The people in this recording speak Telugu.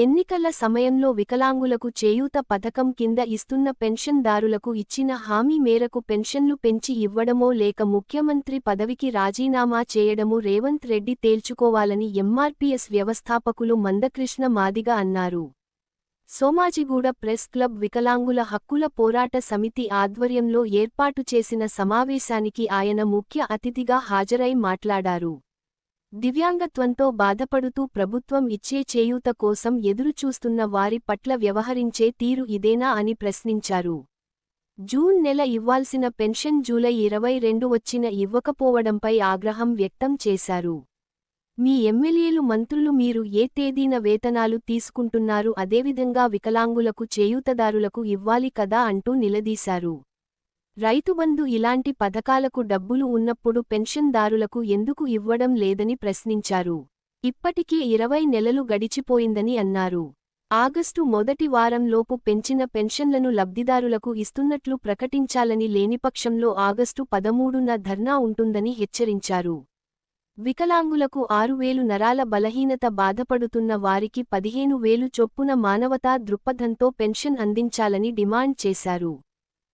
ఎన్నికల సమయంలో వికలాంగులకు చేయూత పథకం కింద ఇస్తున్న పెన్షన్దారులకు ఇచ్చిన హామీ మేరకు పెన్షన్లు పెంచి ఇవ్వడమో లేక ముఖ్యమంత్రి పదవికి రాజీనామా చేయడమో రేవంత్ రెడ్డి తేల్చుకోవాలని ఎంఆర్పీఎస్ వ్యవస్థాపకులు మందకృష్ణ మాదిగ అన్నారు. సోమాజిగూడ ప్రెస్ క్లబ్ వికలాంగుల హక్కుల పోరాట సమితి ఆధ్వర్యంలో ఏర్పాటు చేసిన సమావేశానికి ఆయన ముఖ్య అతిథిగా హాజరై మాట్లాడారు. దివ్యాంగత్వంతో బాధపడుతూ ప్రభుత్వం ఇచ్చే చేయూత కోసం ఎదురుచూస్తున్న వారి పట్ల వ్యవహరించే తీరు ఇదేనా అని ప్రశ్నించారు. జూన్ నెల ఇవ్వాల్సిన పెన్షన్ జూలై 22 వచ్చిన ఇవ్వకపోవడంపై ఆగ్రహం వ్యక్తం చేశారు. మీ ఎమ్మెల్యేలు మంత్రులు మీరు ఏ తేదీన వేతనాలు తీసుకుంటున్నారు, అదేవిధంగా వికలాంగులకు చేయూతదారులకు ఇవ్వాలి కదా అంటూ నిలదీశారు. రైతుబంధు ఇలాంటి పథకాలకు డబ్బులు ఉన్నప్పుడు పెన్షన్దారులకు ఎందుకు ఇవ్వడం లేదని ప్రశ్నించారు. ఇప్పటికే 20 నెలలు గడిచిపోయిందని అన్నారు. ఆగస్టు మొదటి వారంలోపు పెంచిన పెన్షన్లను లబ్ధిదారులకు ఇస్తున్నట్లు ప్రకటించాలని, లేనిపక్షంలో ఆగస్టు 13న ధర్నా ఉంటుందని హెచ్చరించారు. వికలాంగులకు 6,000 నరాల బలహీనత బాధపడుతున్న వారికి 15,000 చొప్పున మానవతా దృక్పథంతో పెన్షన్ అందించాలని డిమాండ్ చేశారు.